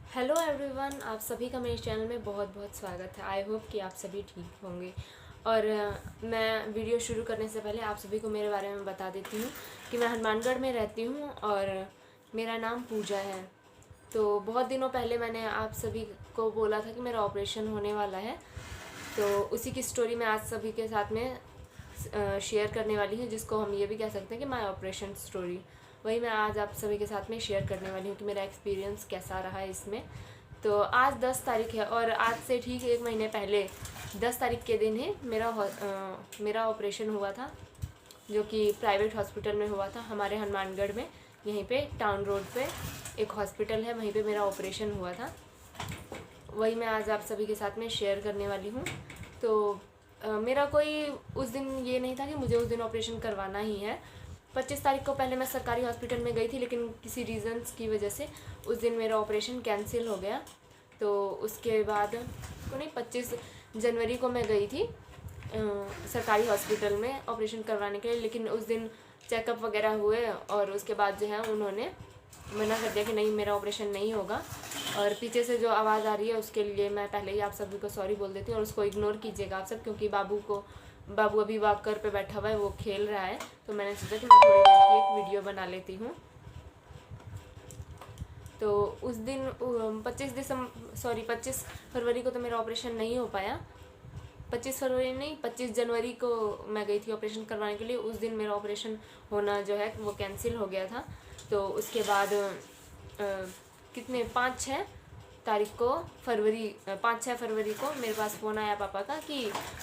Hello everyone, आप सभी का मेरे चैनल में बहुत बहुत स्वागत है। आई होप कि आप सभी ठीक होंगे। और मैं वीडियो शुरू करने से पहले आप सभी को मेरे बारे में बता देती हूँ कि मैं हनुमानगढ़ में रहती हूँ और मेरा नाम पूजा है। तो बहुत दिनों पहले मैंने आप सभी को बोला था कि मेरा ऑपरेशन होने वाला है, तो उसी की स्टोरी मैं आज सभी के साथ में शेयर करने वाली हूँ, जिसको हम ये भी कह सकते हैं कि माय ऑपरेशन स्टोरी। वही मैं आज आप सभी के साथ में शेयर करने वाली हूँ कि मेरा एक्सपीरियंस कैसा रहा है इसमें। तो आज 10 तारीख है और आज से ठीक 1 महीने पहले 10 तारीख के दिन ही मेरा ऑपरेशन हुआ था, जो कि प्राइवेट हॉस्पिटल में हुआ था हमारे हनुमानगढ़ में। यहीं पे टाउन रोड पे एक हॉस्पिटल है, वहीं पे मेरा ऑपरेशन हुआ था। वही मैं आज आप सभी के साथ में शेयर करने वाली हूँ। तो मेरा कोई उस दिन ये नहीं था कि मुझे उस दिन ऑपरेशन करवाना ही है। 25 तारीख को पहले मैं सरकारी हॉस्पिटल में गई थी, लेकिन किसी रीज़न्स की वजह से उस दिन मेरा ऑपरेशन कैंसिल हो गया। तो उसके बाद को नहीं 25 जनवरी को मैं गई थी सरकारी हॉस्पिटल में ऑपरेशन करवाने के लिए, लेकिन उस दिन चेकअप वगैरह हुए और उसके बाद जो है उन्होंने मना कर दिया कि नहीं, मेरा ऑपरेशन नहीं होगा। और पीछे से जो आवाज़ आ रही है उसके लिए मैं पहले ही आप सभी को सॉरी बोल देती हूँ, और उसको इग्नोर कीजिएगा आप सब, क्योंकि बाबू अभी वॉकर पे बैठा हुआ है, वो खेल रहा है। तो मैंने सोचा कि मैं थोड़ी देर की एक वीडियो बना लेती हूँ। तो उस दिन 25 फरवरी को तो मेरा ऑपरेशन नहीं हो पाया। 25 फरवरी नहीं, 25 जनवरी को मैं गई थी ऑपरेशन करवाने के लिए। उस दिन मेरा ऑपरेशन होना जो है वो कैंसिल हो गया था। तो उसके बाद कितने 5-6 फरवरी को मेरे पास फ़ोन आया पापा का कि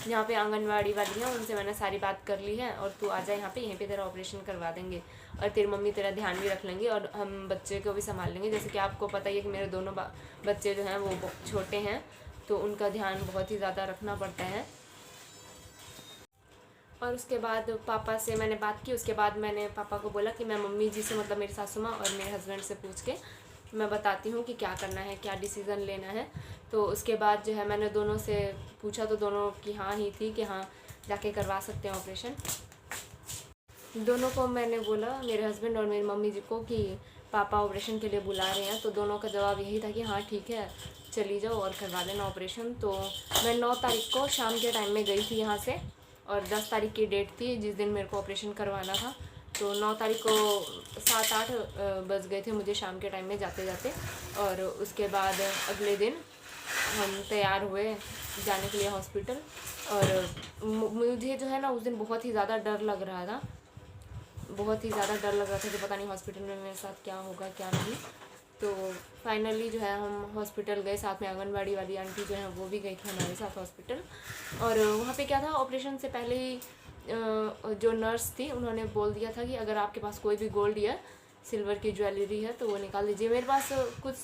यहाँ पे आंगनवाड़ी वाली है, उनसे मैंने सारी बात कर ली है और तू आ जा यहाँ पे, यहीं पे तेरा ऑपरेशन करवा देंगे और तेरी मम्मी तेरा ध्यान भी रख लेंगी और हम बच्चे को भी संभाल लेंगे। जैसे कि आपको पता ही है कि मेरे दोनों बच्चे जो हैं वो छोटे हैं, तो उनका ध्यान बहुत ही ज़्यादा रखना पड़ता है। और उसके बाद पापा से मैंने बात की। उसके बाद मैंने पापा को बोला कि मैं मम्मी जी से, मतलब मेरी सासू माँ और मेरे हस्बैंड से पूछ के मैं बताती हूँ कि क्या करना है, क्या डिसीज़न लेना है। तो उसके बाद जो है मैंने दोनों से पूछा, तो दोनों की हाँ ही थी कि हाँ जाके करवा सकते हैं ऑपरेशन। दोनों को मैंने बोला, मेरे हस्बैंड और मेरी मम्मी जी को, कि पापा ऑपरेशन के लिए बुला रहे हैं। तो दोनों का जवाब यही था कि हाँ ठीक है, चली जाओ और करवा लेना ऑपरेशन। तो मैं 9 तारीख को शाम के टाइम में गई थी यहाँ से, और 10 तारीख की डेट थी जिस दिन मेरे को ऑपरेशन करवाना था। तो 9 तारीख को 7-8 बज गए थे मुझे शाम के टाइम में जाते जाते। और उसके बाद अगले दिन हम तैयार हुए जाने के लिए हॉस्पिटल। और मुझे जो है ना उस दिन बहुत ही ज़्यादा डर लग रहा था, बहुत ही ज़्यादा डर लग रहा था कि पता नहीं हॉस्पिटल में मेरे साथ क्या होगा क्या नहीं। तो फाइनली जो है हम हॉस्पिटल गए, साथ में आंगनवाड़ी वाली आंटी जो है वो भी गई थी हमारे साथ हॉस्पिटल। और वहाँ पे क्या था, ऑपरेशन से पहले ही जो नर्स थी उन्होंने बोल दिया था कि अगर आपके पास कोई भी गोल्ड या सिल्वर की ज्वेलरी है तो वो निकाल दीजिए। मेरे पास कुछ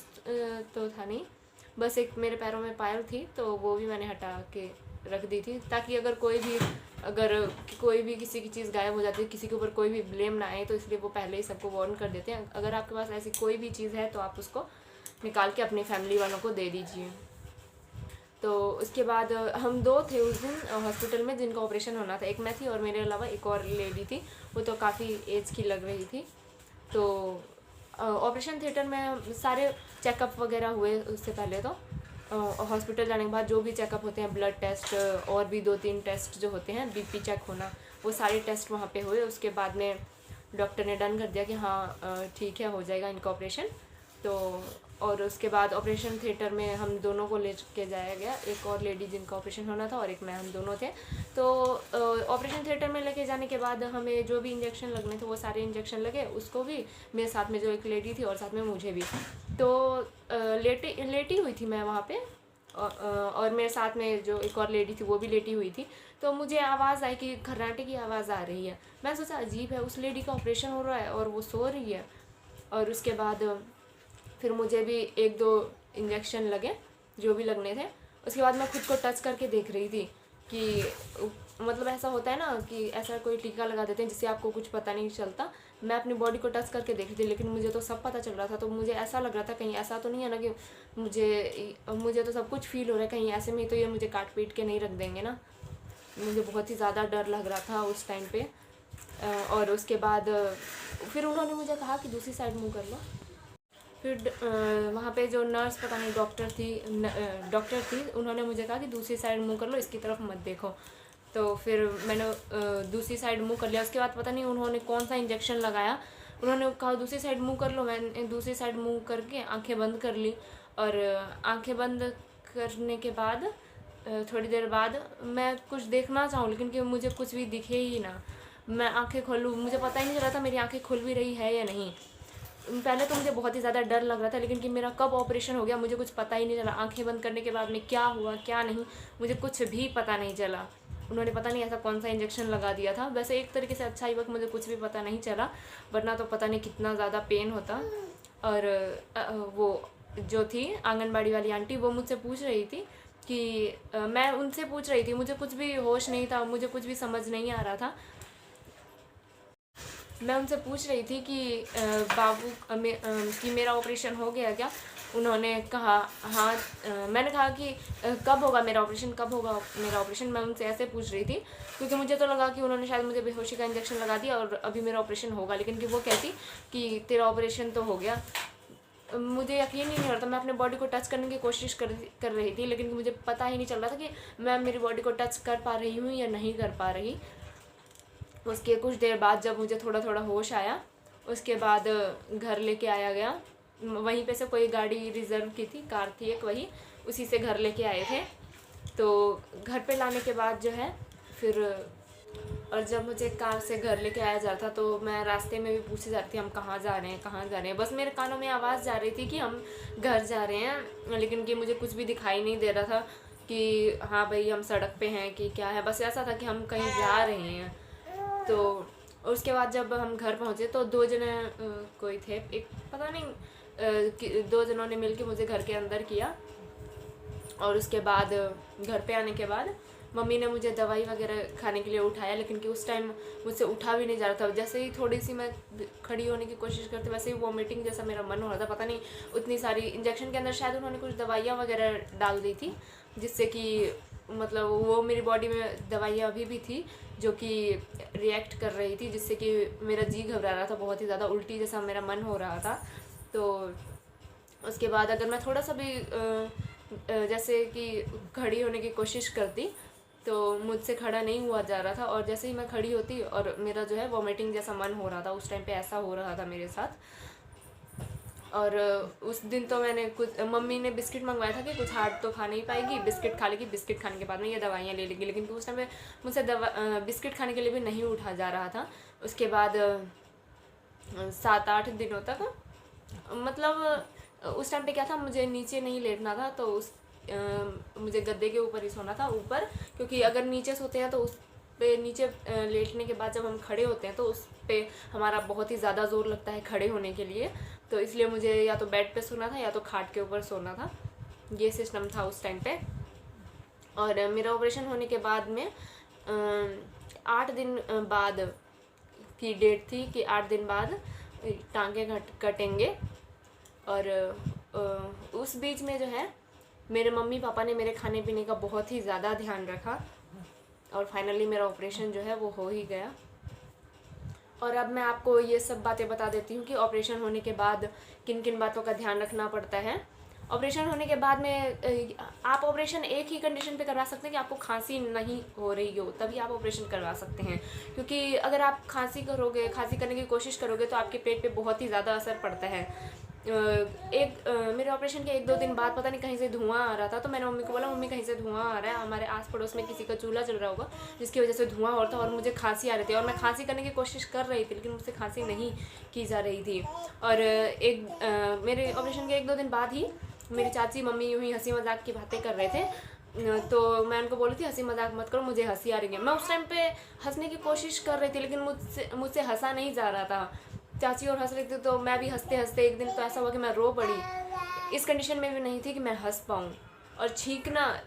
तो था नहीं, बस एक मेरे पैरों में पायल थी, तो वो भी मैंने हटा के रख दी थी, ताकि अगर कोई भी किसी की चीज़ गायब हो जाती है, किसी के ऊपर कोई भी ब्लेम ना आए, तो इसलिए वो पहले ही सबको वार्न कर देते हैं। अगर आपके पास ऐसी कोई भी चीज़ है तो आप उसको निकाल के अपनी फैमिली वालों को दे दीजिए। तो उसके बाद हम 2 थे उस दिन हॉस्पिटल में जिनका ऑपरेशन होना था। एक मैं थी और मेरे अलावा एक और लेडी थी, वो तो काफ़ी एज की लग रही थी। तो ऑपरेशन थिएटर में सारे चेकअप वगैरह हुए। उससे पहले तो हॉस्पिटल जाने के बाद जो भी चेकअप होते हैं, ब्लड टेस्ट और भी 2-3 टेस्ट जो होते हैं, बीपी चेक होना, वो सारे टेस्ट वहाँ पे हुए। उसके बाद में डॉक्टर ने डन कर दिया कि हाँ ठीक है, हो जाएगा इनका ऑपरेशन। तो और उसके बाद ऑपरेशन थिएटर में हम दोनों को ले के जाया गया, एक और लेडी जिनका ऑपरेशन होना था और एक मैं, हम दोनों थे। तो ऑपरेशन थिएटर में लेके जाने के बाद हमें जो भी इंजेक्शन लगने थे वो सारे इंजेक्शन लगे, उसको भी, मेरे साथ में जो एक लेडी थी और साथ में मुझे भी। तो लेटी हुई थी मैं वहाँ पे, और मेरे साथ में जो एक और लेडी थी वो भी लेटी हुई थी। तो मुझे आवाज़ आई कि खर्राटे की आवाज़ आ रही है। मैं सोचा अजीब है, उस लेडी का ऑपरेशन हो रहा है और वो सो रही है। और उसके बाद फिर मुझे भी 1-2 इंजेक्शन लगे जो भी लगने थे। उसके बाद मैं खुद को टच करके देख रही थी कि मतलब ऐसा होता है ना कि ऐसा कोई टीका लगा देते हैं जिससे आपको कुछ पता नहीं चलता। मैं अपनी बॉडी को टच करके देख रही थी, लेकिन मुझे तो सब पता चल रहा था। तो मुझे ऐसा लग रहा था कहीं ऐसा तो नहीं है ना कि मुझे तो सब कुछ फील हो रहा है, कहीं ऐसे में तो ये मुझे काट पीट के नहीं रख देंगे ना। मुझे बहुत ही ज़्यादा डर लग रहा था उस टाइम पे। और उसके बाद फिर उन्होंने मुझे कहा कि दूसरी साइड मुँह कर लो। फिर वहाँ पे जो नर्स पता नहीं डॉक्टर थी, उन्होंने मुझे कहा कि दूसरी साइड मुँह कर लो, इसकी तरफ मत देखो। तो फिर मैंने दूसरी साइड मुँह कर लिया। उसके बाद पता नहीं उन्होंने कौन सा इंजेक्शन लगाया, उन्होंने कहा दूसरी साइड मुँह कर लो। मैंने दूसरी साइड मुँह करके आंखें बंद कर ली, और आंखें बंद करने के बाद थोड़ी देर बाद मैं कुछ देखना चाहूँ, लेकिन कि मुझे कुछ भी दिखे ही ना। मैं आंखें खोलूँ, मुझे पता ही नहीं चला था मेरी आंखें खुल भी रही है या नहीं। पहले तो मुझे बहुत ही ज़्यादा डर लग रहा था, लेकिन कि मेरा कब ऑपरेशन हो गया मुझे कुछ पता ही नहीं चला। आंखें बंद करने के बाद में क्या हुआ क्या नहीं, मुझे कुछ भी पता नहीं चला। उन्होंने पता नहीं ऐसा कौन सा इंजेक्शन लगा दिया था। वैसे एक तरीके से अच्छा ही वक्त, मुझे कुछ भी पता नहीं चला, वरना तो पता नहीं कितना ज़्यादा पेन होता। और वो जो थी आंगनबाड़ी वाली आंटी, वो मुझसे पूछ रही थी कि मैं उनसे पूछ रही थी, मुझे कुछ भी होश नहीं था, मुझे कुछ भी समझ नहीं आ रहा था। मैं उनसे पूछ रही थी कि कि मेरा ऑपरेशन हो गया क्या। उन्होंने कहा हाँ। मैंने कहा कि कब होगा मेरा ऑपरेशन, कब होगा मेरा ऑपरेशन। मैं उनसे ऐसे पूछ रही थी, क्योंकि मुझे तो लगा कि उन्होंने शायद मुझे बेहोशी का इंजेक्शन लगा दिया और अभी मेरा ऑपरेशन होगा, लेकिन कि वो कहती कि तेरा ऑपरेशन तो हो गया। मुझे यकीन ही नहीं हो रहा था। मैं अपने बॉडी को टच करने की कोशिश कर रही थी, लेकिन मुझे पता ही नहीं चल रहा था कि मैं मेरी बॉडी को टच कर पा रही हूँ या नहीं कर पा रही। उसके कुछ देर बाद जब मुझे थोड़ा थोड़ा होश आया, उसके बाद घर लेके आया गया। वहीं पे से कोई गाड़ी रिज़र्व की थी, कार थी एक, वही उसी से घर लेके आए थे। तो घर पे लाने के बाद जो है फिर, और जब मुझे कार से घर लेके आया जा रहा था तो मैं रास्ते में भी पूछे जा रही थी हम कहाँ जा रहे हैं, कहाँ जा रहे हैं। बस मेरे कानों में आवाज़ जा रही थी कि हम घर जा रहे हैं, लेकिन कि मुझे कुछ भी दिखाई नहीं दे रहा था कि हाँ भाई हम सड़क पे हैं कि क्या है। बस ऐसा था कि हम कहीं जा रहे हैं। तो उसके बाद जब हम घर पहुँचे तो दो जने कोई थे, एक पता नहीं दो जनों ने मिलके मुझे घर के अंदर किया। और उसके बाद घर पे आने के बाद मम्मी ने मुझे दवाई वगैरह खाने के लिए उठाया, लेकिन कि उस टाइम मुझसे उठा भी नहीं जा रहा था। जैसे ही थोड़ी सी मैं खड़ी होने की कोशिश करती, वैसे ही वॉमिटिंग जैसा मेरा मन हो रहा था। पता नहीं उतनी सारी इंजेक्शन के अंदर शायद उन्होंने कुछ दवाइयाँ वगैरह डाल दी थी, जिससे कि मतलब वो मेरी बॉडी में दवाइयाँ अभी भी थी जो कि रिएक्ट कर रही थी, जिससे कि मेरा जी घबरा रहा था बहुत ही ज़्यादा, उल्टी जैसा मेरा मन हो रहा था। तो उसके बाद अगर मैं थोड़ा सा भी जैसे कि खड़ी होने की कोशिश करती तो मुझसे खड़ा नहीं हुआ जा रहा था। और जैसे ही मैं खड़ी होती और मेरा जो है वॉमिटिंग जैसा मन हो रहा था, उस टाइम पे ऐसा हो रहा था मेरे साथ। और उस दिन तो मैंने कुछ, मम्मी ने बिस्किट मंगवाया था कि कुछ हार्ड तो खा नहीं पाएगी, बिस्किट खा लेगी, बिस्किट खाने के बाद में ये दवाइयाँ ले लेगी, लेकिन उस टाइम पे मुझसे बिस्किट खाने के लिए भी नहीं उठा जा रहा था। उसके बाद 7-8 दिनों तक, मतलब उस टाइम पे क्या था, मुझे नीचे नहीं लेटना था, तो मुझे गद्दे के ऊपर ही सोना था, ऊपर, क्योंकि अगर नीचे सोते हैं तो उस पे नीचे लेटने के बाद जब हम खड़े होते हैं तो उस पे हमारा बहुत ही ज़्यादा ज़ोर लगता है खड़े होने के लिए। तो इसलिए मुझे या तो बेड पे सोना था या तो खाट के ऊपर सोना था, ये सिस्टम था उस टाइम पे। और मेरा ऑपरेशन होने के बाद में 8 दिन बाद की डेट थी कि 8 दिन बाद टांगे कटेंगे। और उस बीच में जो है मेरे मम्मी पापा ने मेरे खाने पीने का बहुत ही ज़्यादा ध्यान रखा, और फाइनली मेरा ऑपरेशन जो है वो हो ही गया। और अब मैं आपको ये सब बातें बता देती हूँ कि ऑपरेशन होने के बाद किन किन बातों का ध्यान रखना पड़ता है। ऑपरेशन होने के बाद में आप ऑपरेशन एक ही कंडीशन पे करवा सकते हैं कि आपको खांसी नहीं हो रही हो, तभी आप ऑपरेशन करवा सकते हैं। क्योंकि अगर आप खांसी करने की कोशिश करोगे तो आपके पेट पे बहुत ही ज़्यादा असर पड़ता है। मेरे ऑपरेशन के 1-2 दिन बाद पता नहीं कहीं से धुआं आ रहा था, तो मैंने मम्मी को बोला मम्मी कहीं से धुआं आ रहा है, हमारे आस पड़ोस में किसी का चूल्हा जल रहा होगा जिसकी वजह से धुआं हो रहा था, और मुझे खांसी आ रही थी। और मैं खांसी करने की कोशिश कर रही थी, लेकिन मुझसे खांसी नहीं की जा रही थी। और मेरे ऑपरेशन के 1-2 दिन बाद ही मेरी चाची मम्मी यूँ ही हंसी मजाक की बातें कर रहे थे, तो मैं उनको बोली थी हंसी मजाक मत करो, मुझे हंसी आ रही है। मैं उस टाइम पे हंसने की कोशिश कर रही थी, लेकिन मुझसे हंसा नहीं जा रहा था। चाची और हंस रही थी तो मैं भी हंसते हंसते एक दिन तो ऐसा हुआ कि मैं रो पड़ी। इस कंडीशन में भी नहीं थी कि मैं हंस पाऊँ। और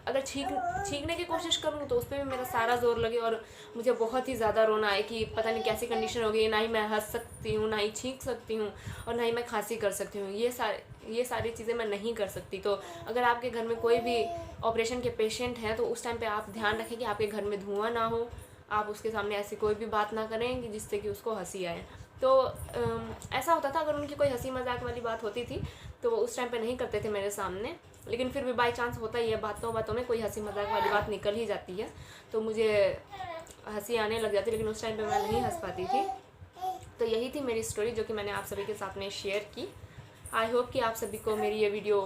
अगर छींकने की कोशिश करूँ तो उस पर भी मेरा सारा जोर लगे और मुझे बहुत ही ज़्यादा रोना आए कि पता नहीं कैसी कंडीशन हो गई, ना ही मैं हंस सकती हूँ, ना ही छींक सकती हूँ, और ना ही मैं खांसी कर सकती हूँ। ये सारी चीज़ें मैं नहीं कर सकती। तो अगर आपके घर में कोई भी ऑपरेशन के पेशेंट हैं तो उस टाइम पे आप ध्यान रखें कि आपके घर में धुआं ना हो, आप उसके सामने ऐसी कोई भी बात ना करें कि जिससे कि उसको हंसी आए। तो ऐसा होता था, अगर उनकी कोई हंसी मजाक वाली बात होती थी तो वो उस टाइम पे नहीं करते थे मेरे सामने, लेकिन फिर भी बाई चांस होता ही है, बातों बातों में कोई हंसी मजाक वाली बात निकल ही जाती है, तो मुझे हंसी आने लग जाती, लेकिन उस टाइम पे मैं नहीं हंस पाती थी। तो यही थी मेरी स्टोरी जो कि मैंने आप सभी के साथ में शेयर की। आई होप कि आप सभी को मेरी ये वीडियो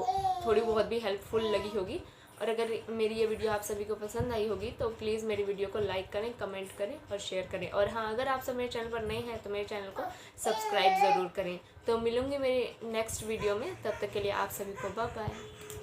थोड़ी बहुत भी हेल्पफुल लगी होगी, और अगर मेरी ये वीडियो आप सभी को पसंद आई होगी तो प्लीज़ मेरी वीडियो को लाइक करें, कमेंट करें और शेयर करें। और हाँ, अगर आप सब मेरे चैनल पर नए हैं तो मेरे चैनल को सब्सक्राइब ज़रूर करें। तो मिलूँगी मेरी नेक्स्ट वीडियो में, तब तक के लिए आप सभी को बाय बाय।